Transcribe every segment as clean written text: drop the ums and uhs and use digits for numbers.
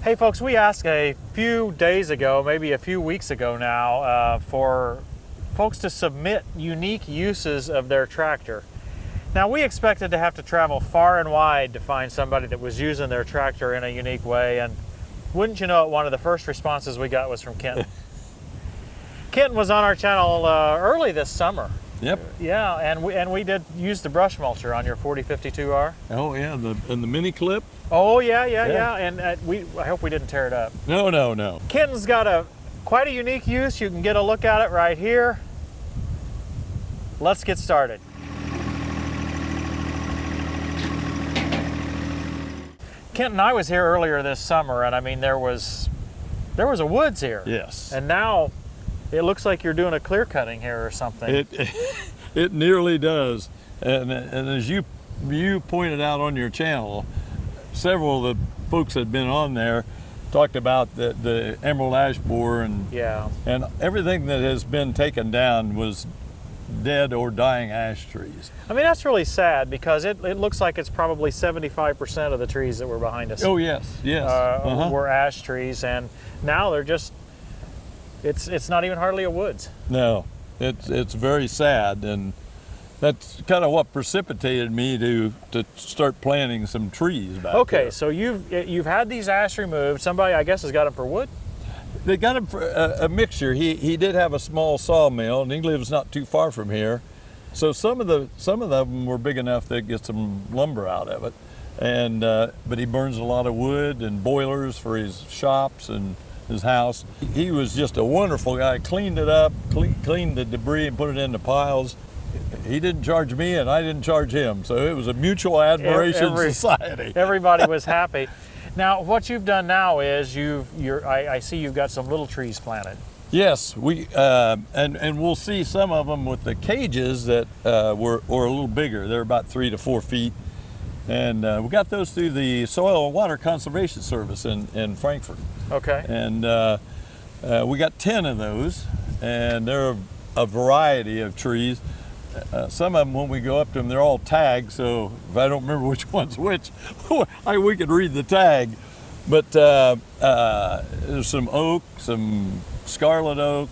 Hey folks, we asked a few days ago, maybe a few weeks ago now, for folks to submit unique uses of their tractor. Now we expected to have to travel far and wide to find somebody that was using their tractor in a unique way, and wouldn't you know it, one of the first responses we got was from Kenton. Kenton was on our channel early this summer. Yep. Yeah, and we did use the brush mulcher on your 4052R. Oh yeah, and the mini clip. Oh yeah, and I hope we didn't tear it up. No. Kenton's got quite a unique use. You can get a look at it right here. Let's get started. Kenton, I was here earlier this summer, and I mean there was a woods here. Yes. And now it looks like you're doing a clear cutting here or something. It nearly does, and as you pointed out on your channel, several of the folks that had been on there talked about the emerald ash borer and everything that has been taken down was dead or dying ash trees. I mean, that's really sad because it looks like it's probably 75% of the trees that were behind us. Oh yes. Were ash trees, and now they're just, it's not even hardly a woods. No, it's very sad, and that's kind of what precipitated me to start planting some trees back there. So you've had these ash removed. Somebody, I guess, has got them for wood? They got him for a mixture. He did have a small sawmill, and he lives not too far from here. So some of them were big enough to get some lumber out of it. And but he burns a lot of wood and boilers for his shops and his house. He was just a wonderful guy. Cleaned it up, cleaned the debris and put it into piles. He didn't charge me, and I didn't charge him. So it was a mutual admiration society. Everybody was happy. Now, what you've done now is I see you've got some little trees planted. Yes, and we'll see some of them with the cages that were a little bigger. They're about 3 to 4 feet, and we got those through the Soil and Water Conservation Service in Frankfurt. Okay. And we got 10 of those, and they're a variety of trees. Some of them, when we go up to them, they're all tagged, so if I don't remember which one's which, we could read the tag. But there's some oak, some scarlet oak,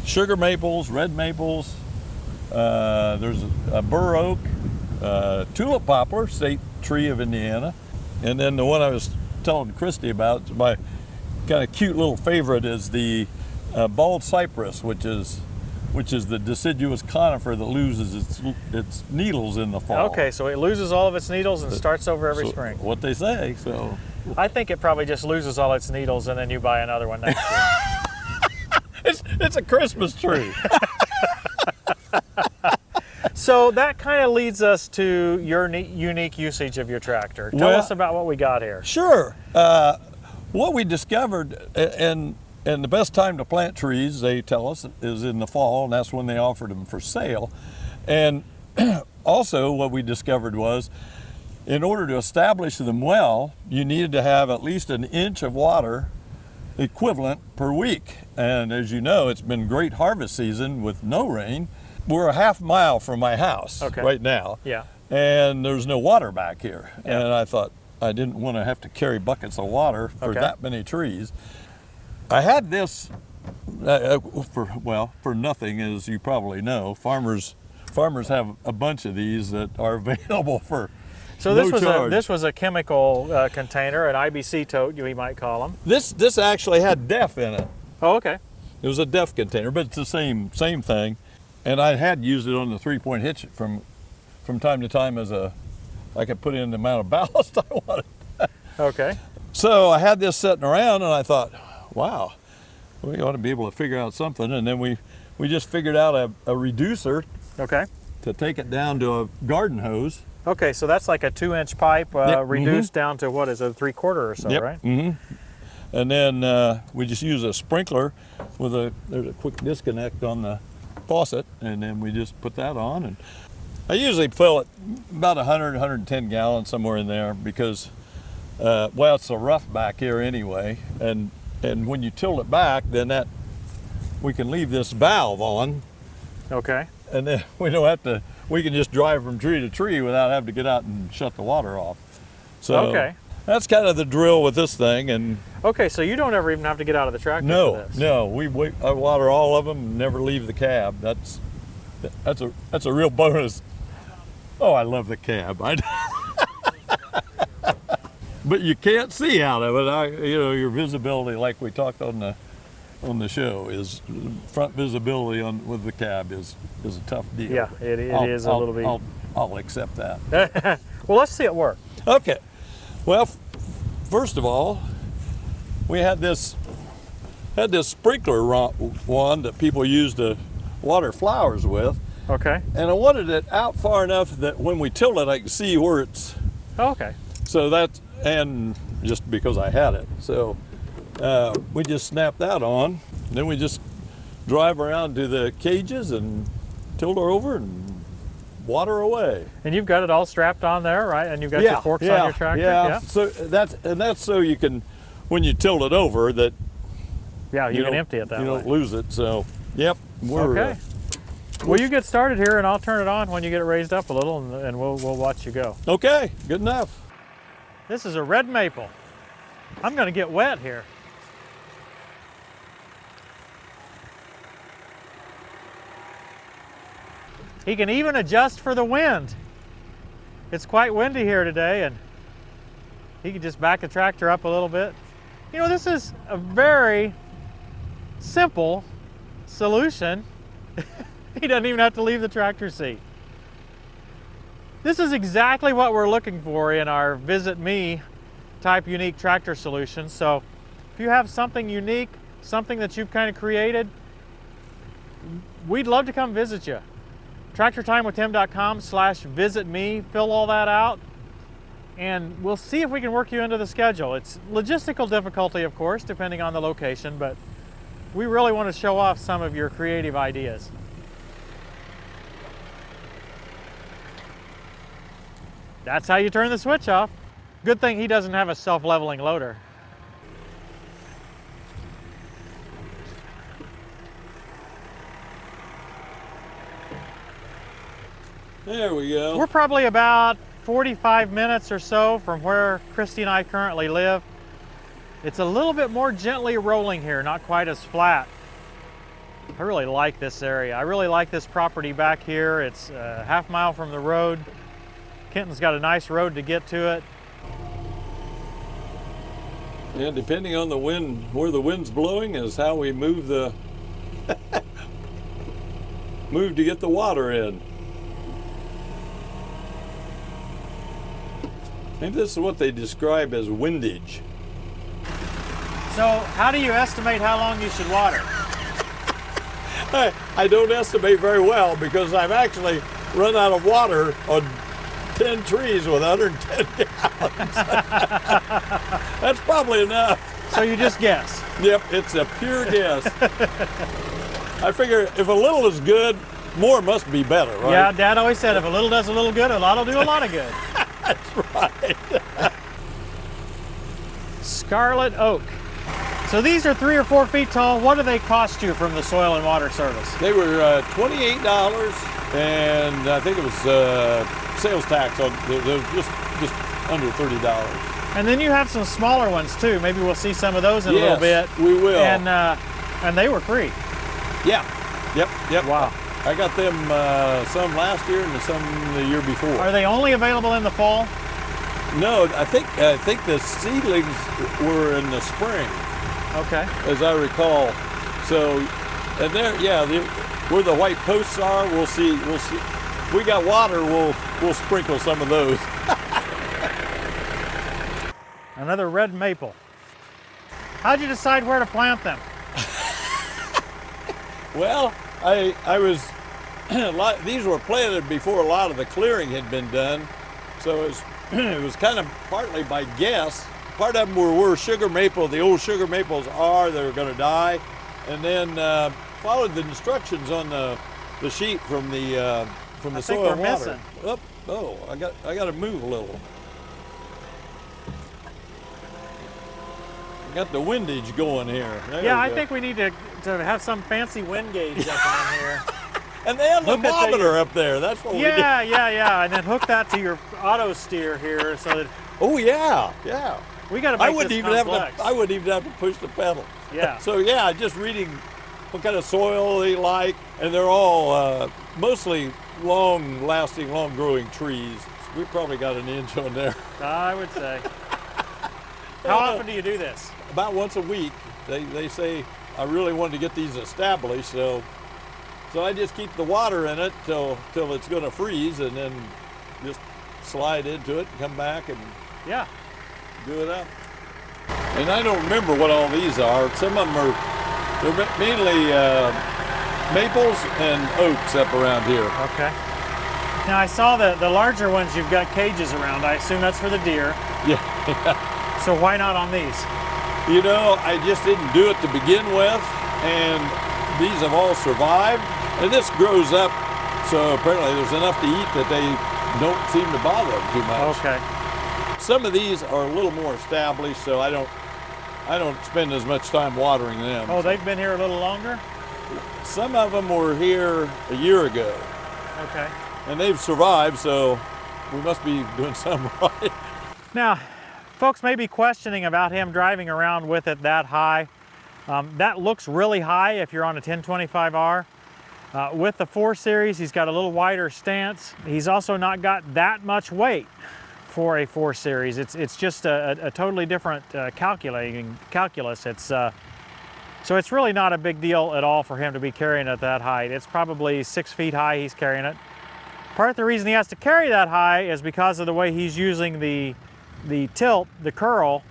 sugar maples, red maples, there's a bur oak, tulip poplar, state tree of Indiana, and then the one I was telling Christy about, my kind of cute little favorite, is the bald cypress, which is the deciduous conifer that loses its needles in the fall. Okay, so it loses all of its needles and starts over every spring. What they say, so. I think it probably just loses all its needles and then you buy another one next year. It's a Christmas tree. So that kind of leads us to your unique usage of your tractor. Tell us about what we got here. Sure. What we discovered, and the best time to plant trees, they tell us, is in the fall, and that's when they offered them for sale. And also what we discovered was, in order to establish them well, you needed to have at least an inch of water equivalent per week. And as you know, it's been great harvest season with no rain. We're a half mile from my house right now. Yeah. And there's no water back here. Yeah. And I thought I didn't want to have to carry buckets of water for that many trees. I had this for nothing, as you probably know. Farmers have a bunch of these that are available for no charge. This was a chemical container, an IBC tote, we might call them. This actually had DEF in it. Oh, okay. It was a DEF container, but it's the same thing. And I had used it on the 3-point hitch from time to time I could put in the amount of ballast I wanted. Okay. So I had this sitting around, and I thought, wow, we ought to be able to figure out something. And then we just figured out a reducer to take it down to a garden hose. Okay, so that's like a 2-inch pipe reduced down to, what is it, 3/4 or so, right? And then we just use a sprinkler there's a quick disconnect on the faucet, and then we just put that on. And I usually fill it about 100, 110 gallons, somewhere in there, because, it's so rough back here anyway. And when you tilt it back, then we can leave this valve on. Okay. And then we can just drive from tree to tree without having to get out and shut the water off. So, that's kind of the drill with this thing. And Okay, so you don't ever even have to get out of the tractor for this. No, I water all of them, never leave the cab. That's a real bonus. Oh, I love the cab. But you can't see out of it. Your visibility, like we talked on the show, is front visibility with the cab is a tough deal. Yeah, it is a little bit. I'll accept that. Well, let's see it work. Okay. Well, first of all, we had this sprinkler wand that people use to water flowers with. Okay. And I wanted it out far enough that when we tilt it, I can see where it's. Okay. So and just because I had it. So we just snap that on. Then we just drive around to the cages and tilt her over and water away. And you've got it all strapped on there, right? And you've got your forks on your tractor? Yeah. So that's so you can, when you tilt it over, that you can empty it that way. You don't lose it. So, yep. Okay. Well, you get started here, and I'll turn it on when you get it raised up a little, and we'll watch you go. Okay, good enough. This is a red maple. I'm going to get wet here. He can even adjust for the wind. It's quite windy here today, and he can just back the tractor up a little bit. You know, this is a very simple solution. He doesn't even have to leave the tractor seat. This is exactly what we're looking for in our Visit Me type unique tractor solution. So if you have something unique, something that you've kind of created, we'd love to come visit you. TractorTimeWithTim.com/visitme. Fill all that out, and we'll see if we can work you into the schedule. It's logistical difficulty, of course, depending on the location, but we really want to show off some of your creative ideas. That's how you turn the switch off. Good thing he doesn't have a self-leveling loader. There we go. We're probably about 45 minutes or so from where Christy and I currently live. It's a little bit more gently rolling here, not quite as flat. I really like this area. I really like this property back here. It's a half mile from the road. Kenton's got a nice road to get to it. Yeah, depending on the wind, where the wind's blowing is how we move to get the water in. I think this is what they describe as windage. So how do you estimate how long you should water? I don't estimate very well because I've actually run out of water on 10 trees with 110 gallons. That's probably enough. So you just guess? Yep, it's a pure guess. I figure if a little is good, more must be better, right? Yeah, Dad always said if a little does a little good, a lot will do a lot of good. That's right. Scarlet oak. So these are 3 or 4 feet tall. What do they cost you from the Soil and Water Service? They were $28, and I think it was sales tax on. They were just under $30. And then you have some smaller ones too. Maybe we'll see some of those in a little bit. We will. And they were free. Yeah. Yep. Wow. I got them some last year and some the year before. Are they only available in the fall? No, I think the seedlings were in the spring. Okay. As I recall. So, and there, where the white posts are, we'll see. If we got water, we'll sprinkle some of those. Another red maple. How'd you decide where to plant them? Well, I was these were planted before a lot of the clearing had been done, so it was kind of partly by guess. Part of them were where sugar maple, the old sugar maples are. They were going to die, and then followed the instructions on the sheet from the soil and water. Missing. Oh, I got to move a little. Got the windage going here. I think we need to have some fancy wind gauge up on here. And they have the thermometer up there. That's what we do. Yeah. And then hook that to your auto steer here so that Oh yeah, yeah. We got to make I wouldn't this even complex. have to push the pedal. Yeah. So yeah, just reading what kind of soil they like, and they're all mostly long-lasting, long-growing trees. We probably got an inch on there. I would say. How often do you do this? About once a week. They say I really wanted to get these established, so I just keep the water in it till it's going to freeze, and then just slide into it and come back and Yeah. do it up. And I don't remember what all these are. Some of them they're mainly maples and oaks up around here. Okay. Now I saw the larger ones you've got cages around. I assume that's for the deer. Yeah. So why not on these? You know, I just didn't do it to begin with, and these have all survived. And this grows up, so apparently there's enough to eat that they don't seem to bother them too much. Okay. Some of these are a little more established, so I don't spend as much time watering them. Oh, they've been here a little longer? Some of them were here a year ago, Okay. and they've survived, so we must be doing something right. Now, folks may be questioning about him driving around with it that high. That looks really high if you're on a 1025R. With the 4 Series, he's got a little wider stance. He's also not got that much weight for a 4 Series. It's just a totally different calculus. So it's really not a big deal at all for him to be carrying it that height. It's probably 6 feet high he's carrying it. Part of the reason he has to carry that high is because of the way he's using the tilt, the curl,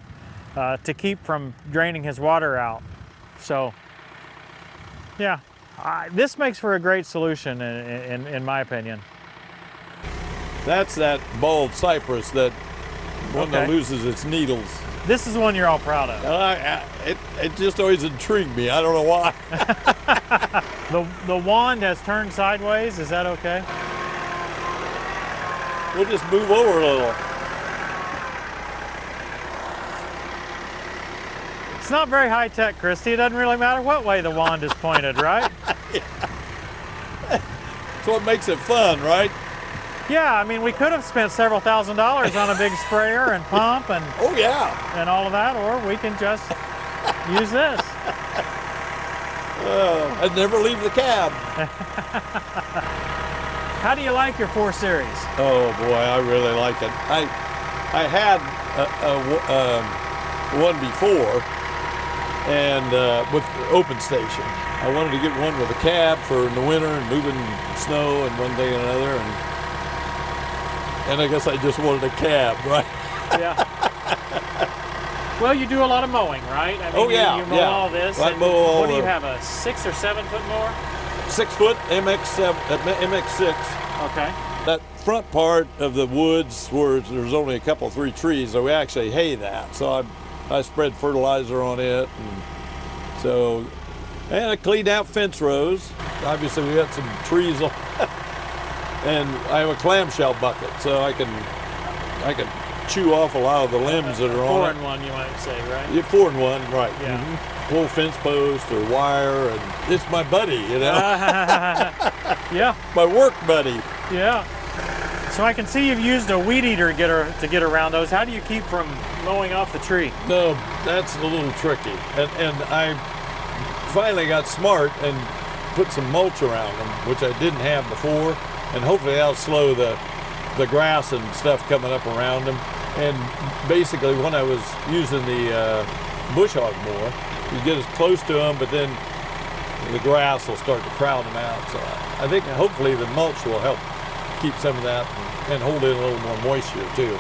to keep from draining his water out. So, yeah, this makes for a great solution in my opinion. That's that bald cypress, that one that Okay. loses its needles. This is the one you're all proud of. And it just always intrigued me. I don't know why. The wand has turned sideways. Is that okay? We'll just move over a little. It's not very high tech, Christy. It doesn't really matter what way the wand is pointed, right? That's what makes it fun, right? Yeah, I mean, we could have spent several $1,000s on a big sprayer and pump and Oh yeah. all of that, or we can just use this. I'd never leave the cab. How do you like your 4 Series? Oh boy, I really like it. I had one before, and with open station. I wanted to get one with a cab for in the winter and moving snow and one thing and another, and I guess I just wanted a cab, right? Yeah. Well, you do a lot of mowing, right? I mean, Oh, yeah, you mow yeah. all this. I and mow all what do you the- have, a 6 or 7 foot mower? 6 foot MX6. Okay. That front part of the woods where there's only a couple, 3 trees, so we actually hay that. So I spread fertilizer on it, and I cleaned out fence rows. Obviously, we had some trees on, and I have a clamshell bucket, so I can chew off a lot of the limbs that are on it. 4-in-1, you might say, right? Yeah, 4-in-1, right? Yeah. Pull fence post or wire, and it's my buddy, you know, Yeah, my work buddy. yeah. So I can see you've used a weed eater to get around those. How do you keep from mowing off the tree? No, that's a little tricky. And I finally got smart and put some mulch around them, which I didn't have before. And hopefully that'll slow the grass and stuff coming up around them. And basically when I was using the bush hog mower, you get as close to them, but then the grass will start to crowd them out. So I think hopefully the mulch will help keep some of that and hold in a little more moisture too.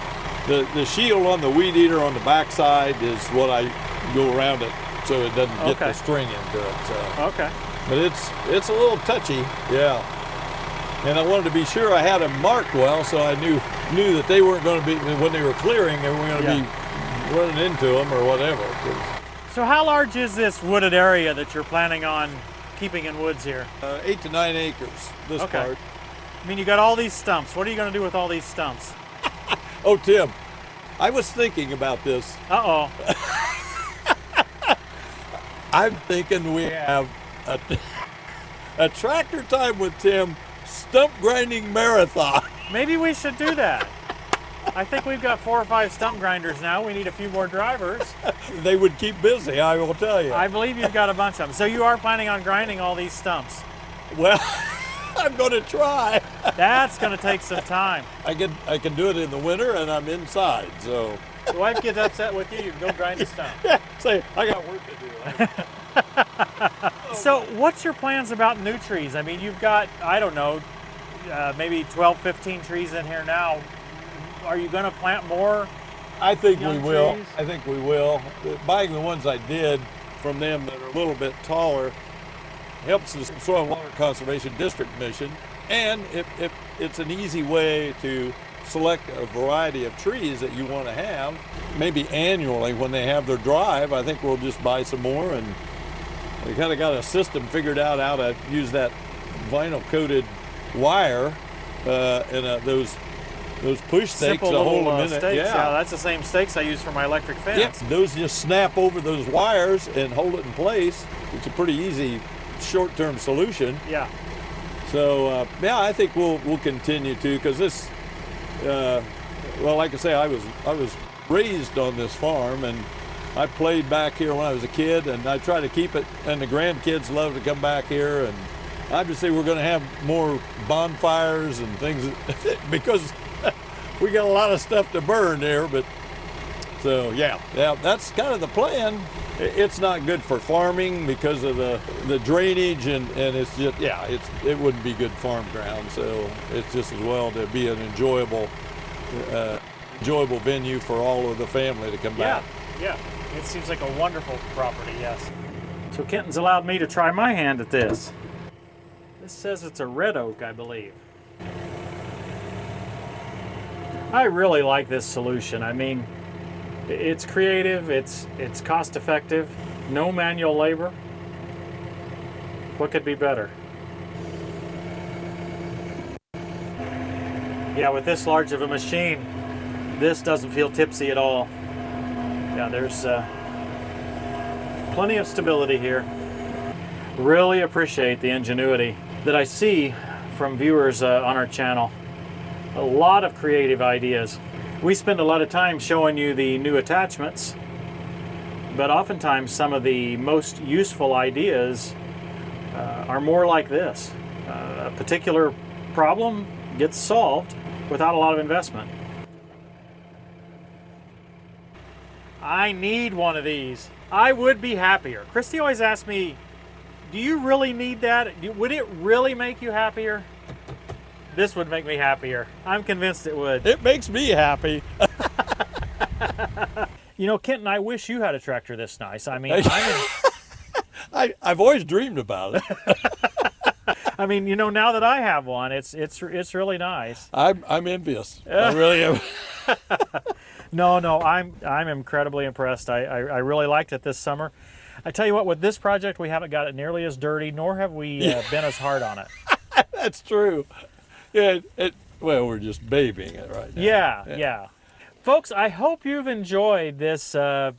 The shield on the weed eater on the backside is what I go around it so it doesn't get the string into it. So. Okay. But it's a little touchy, yeah. And I wanted to be sure I had them marked well, so I knew that they weren't going to be, when they were clearing, they weren't going to be running into them or whatever. So how large is this wooded area that you're planning on keeping in woods here? 8 to 9 acres, this part. I mean, you got all these stumps. What are you going to do with all these stumps? Oh, Tim, I was thinking about this. Uh-oh. I'm thinking we have a tractor time with Tim stump grinding marathon. Maybe we should do that. I think we've got 4 or 5 stump grinders now. We need a few more drivers. They would keep busy, I will tell you. I believe you've got a bunch of them. So you are planning on grinding all these stumps? Well, I'm going to try. That's going to take some time. I can do it in the winter, and I'm inside, so. The wife gets upset with you, you can go grind a stump. Yeah, say, I got work to do. So what's your plans about new trees? I mean, you've got, I don't know, maybe 12, 15 trees in here now. Are you going to plant more? I think we will. trees? I think we will. Buying the ones I did from them that are a little bit taller helps the Soil and Water Conservation District mission, and it's an easy way to select a variety of trees that you want to have. Maybe annually when they have their drive, I think we'll just buy some more, and we kind of got a system figured out how to use that vinyl coated wire and those push stakes Simple to hold little them in it. stakes. Yeah, that's the same stakes I use for my electric fence. Yep, those just snap over those wires and hold it in place. It's a pretty easy short-term solution. Yeah. So yeah, I think we'll continue to, because this, well, like I say, I was raised on this farm, and I played back here when I was a kid, and I try to keep it. And the grandkids love to come back here, and obviously we're going to have more bonfires and things because we got a lot of stuff to burn there. But so yeah, that's kind of the plan. It's not good for farming because of the drainage, and it's just, yeah, it wouldn't be good farm ground. So it's just as well to be an enjoyable venue for all of the family to come back. Yeah, it seems like a wonderful property, yes. So Kenton's allowed me to try my hand at this. This says it's a red oak, I believe. I really like this solution. I mean, it's creative, it's cost effective, no manual labor. What could be better? Yeah, with this large of a machine, this doesn't feel tipsy at all. Yeah, there's plenty of stability here. Really appreciate the ingenuity that I see from viewers on our channel. A lot of creative ideas. We spend a lot of time showing you the new attachments, but oftentimes some of the most useful ideas are more like this. A particular problem gets solved without a lot of investment. I need one of these. I would be happier. Christy always asks me, do you really need that? Would it really make you happier? This would make me happier. I'm convinced it would. It makes me happy. You know, Kenton, I wish you had a tractor this nice. I mean, I've always dreamed about it. I mean, you know, now that I have one, it's really nice. I'm envious. I really am. No, I'm incredibly impressed. I really liked it this summer. I tell you what, with this project, we haven't got it nearly as dirty, nor have we been as hard on it. That's true. Yeah, well, we're just babying it right now. Yeah. Folks, I hope you've enjoyed this, well,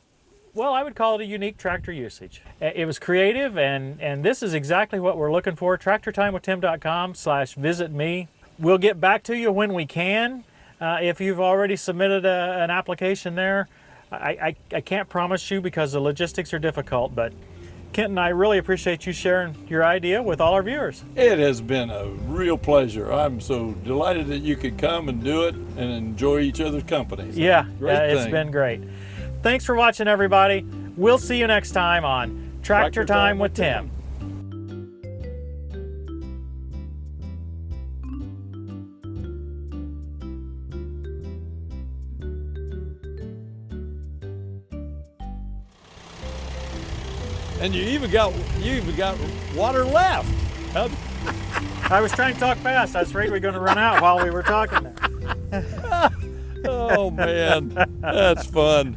I would call it a unique tractor usage. It was creative, and this is exactly what we're looking for. TractorTimeWithTim.com/visit me. We'll get back to you when we can. If you've already submitted an application there, I can't promise you because the logistics are difficult, but Kenton, I really appreciate you sharing your idea with all our viewers. It has been a real pleasure. I'm so delighted that you could come and do it and enjoy each other's company. Yeah, it's been great. Thanks for watching, everybody. We'll see you next time on Tractor Time with Tim. And you even got water left. I was trying to talk fast. I was afraid we were going to run out while we were talking. Oh man, that's fun.